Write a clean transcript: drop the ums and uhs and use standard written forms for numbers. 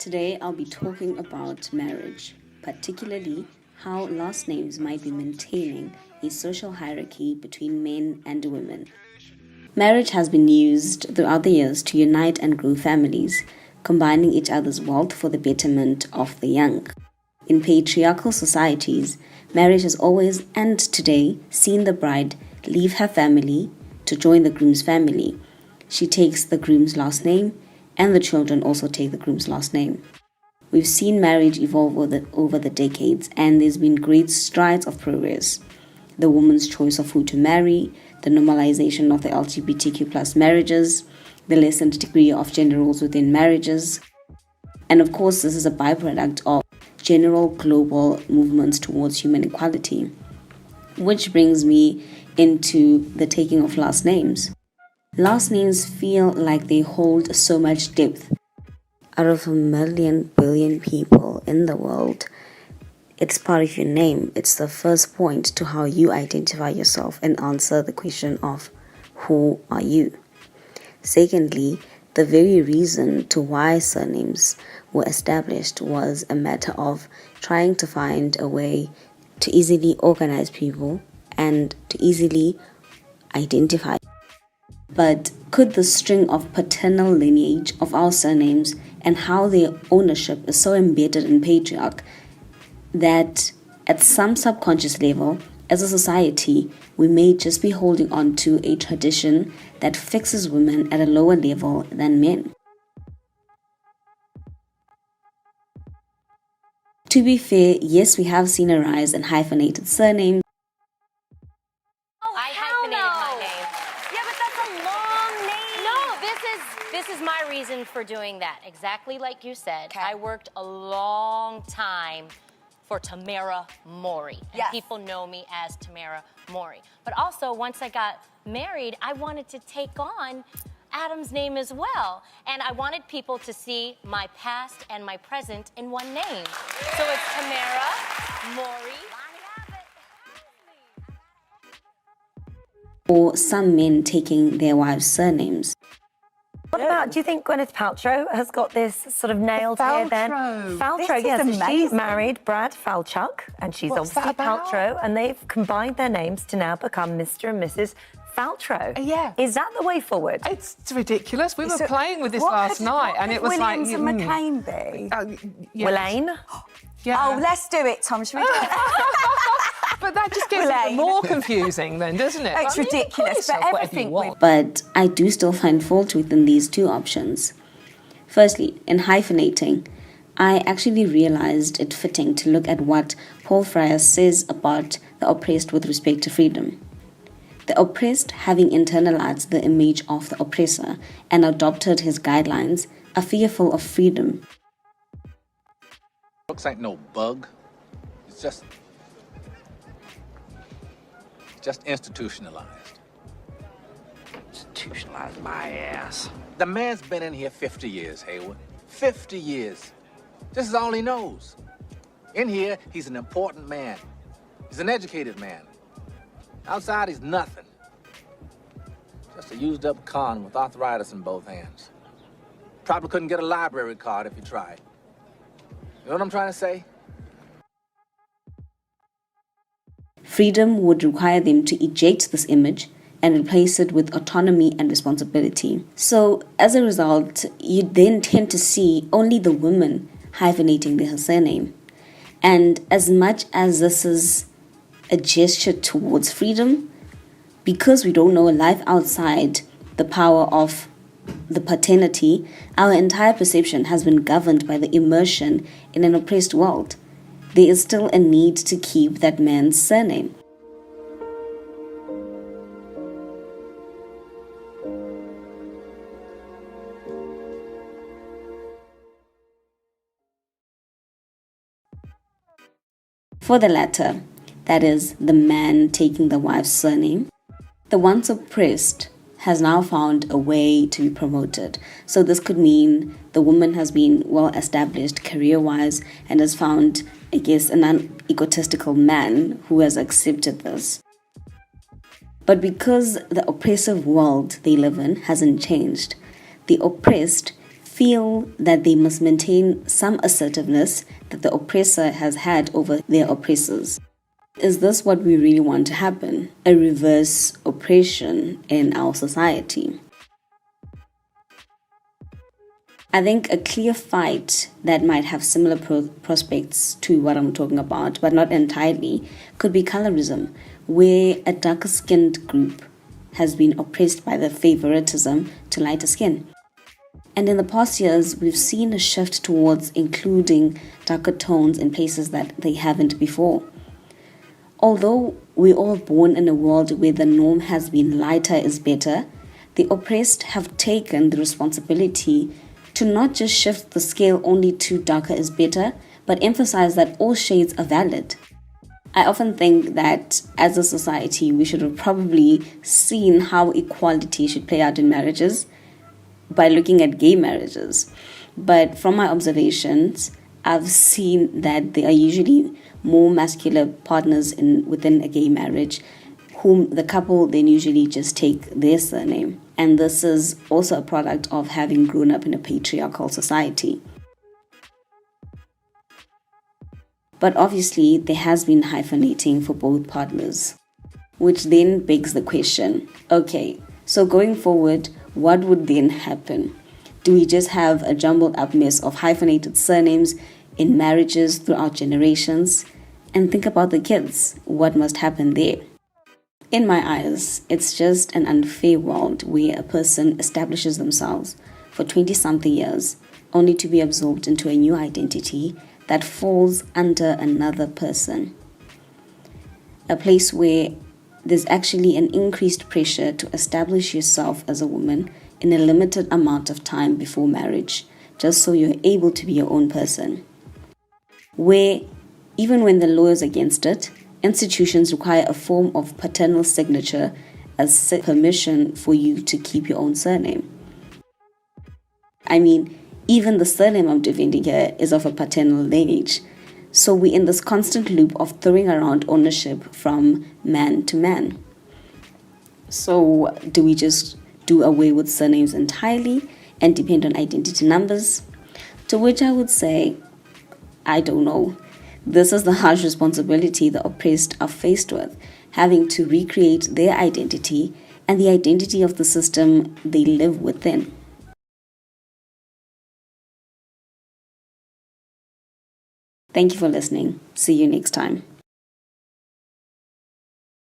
Today I'll be talking about marriage, particularly how last names might be maintaining a social hierarchy between men and women. Marriage has been used throughout the years to unite and grow families, combining each other's wealth for the betterment of the young. In patriarchal societies, marriage has always and today seen the bride leave her family to join the groom's family. She takes the groom's last name, and the children also take the groom's last name. We've seen marriage evolve over the decades, and there's been great strides of progress. The woman's choice of who to marry, the normalization of the LGBTQ plus marriages, the lessened degree of gender roles within marriages. And of course, this is a byproduct of general global movements towards human equality. Which brings me into the taking of last names. Last names feel like they hold so much depth. Out of 1 billion people in the world, it's part of your name. It's the first point to how you identify yourself and answer the question of who are you. Secondly, the very reason to why surnames were established was a matter of trying to find a way to easily organize people and to easily identify. But could the string of paternal lineage of our surnames and how their ownership is so embedded in patriarch that at some subconscious level, as a society, we may just be holding on to a tradition that fixes women at a lower level than men? To be fair, yes, we have seen a rise in hyphenated surnames. I hyphenated my name. Yeah, but that's a long name. No, this is my reason for doing that. Exactly like you said. Okay. I worked a long time for Tamara Mori. And Yes. people know me as Tamara Mori. But also, once I got married, I wanted to take on Adam's name as well. And I wanted people to see my past and my present in one name. So it's Tamara Mori. Or some men taking their wives' surnames. What about, do you think Gwyneth Paltrow has got this sort of nailed here then? Faltrow, This is yes. So she amazing. married Brad Falchuk, and she's What's obviously that about? Paltrow, and they've combined their names to now become Mr. and Mrs. Faltrow. Yeah. Is that the way forward? It's ridiculous. We were So playing with this what last could- night, what and could it was Williams like, and McCain be? yes. Welaine? Yeah. Oh, let's do it, Tom. Should we do it? But that just gets Welaine. it more confusing, then, doesn't it? It's I mean, you can call ridiculous, but yourself whatever everything you want. But I do still find fault within these two options. Firstly, in hyphenating, I actually realized it fitting to look at what Paul Fryer says about the oppressed with respect to freedom. The oppressed, having internalized the image of the oppressor and adopted his guidelines, are fearful of freedom. Brooks ain't no bug. It's just institutionalized. Institutionalize my ass. The man's been in here 50 years, Hayward. 50 years. This is all he knows. In here, he's an important man. He's an educated man. Outside, he's nothing. Just a used-up con with arthritis in both hands. Probably couldn't get a library card if he tried. You know what I'm trying to say? Freedom would require them to eject this image and replace it with autonomy and responsibility. So, as a result, you then tend to see only the women hyphenating their surname. And as much as this is a gesture towards freedom, because we don't know a life outside the power of the paternity, our entire perception has been governed by the immersion in an oppressed world. There is still a need to keep that man's surname. For the latter, that is, the man taking the wife's surname, the once oppressed has now found a way to be promoted. So this could mean the woman has been well established career-wise and has found, I guess, an egotistical man who has accepted this. But because the oppressive world they live in hasn't changed, the oppressed feel that they must maintain some assertiveness that the oppressor has had over their oppressors. Is this what we really want to happen? A reverse oppression in our society? I think a clear fight that might have similar prospects to what I'm talking about, but not entirely, could be colorism, where a darker skinned group has been oppressed by the favoritism to lighter skin. And in the past years, we've seen a shift towards including darker tones in places that they haven't before. Although we're all born in a world where the norm has been lighter is better, the oppressed have taken the responsibility to not just shift the scale only to darker is better, but emphasize that all shades are valid. I often think that as a society, we should have probably seen how equality should play out in marriages by looking at gay marriages. But from my observations, I've seen that there are usually more masculine partners within a gay marriage, whom the couple then usually just take their surname. And this is also a product of having grown up in a patriarchal society. But obviously, there has been hyphenating for both partners, which then begs the question, okay, so going forward, what would then happen? Do we just have a jumbled up mess of hyphenated surnames in marriages throughout generations? And think about the kids. What must happen there? In my eyes, it's just an unfair world where a person establishes themselves for 20-something years only to be absorbed into a new identity that falls under another person. A place where there's actually an increased pressure to establish yourself as a woman in a limited amount of time before marriage, just so you're able to be your own person. Where, even when the law is against it, institutions require a form of paternal signature as permission for you to keep your own surname. I mean, even the surname I'm defending here is of a paternal lineage. So we're in this constant loop of throwing around ownership from man to man. So do we just do away with surnames entirely and depend on identity numbers? To which I would say, I don't know. This is the harsh responsibility the oppressed are faced with, having to recreate their identity and the identity of the system they live within. Thank you for listening. See you next time.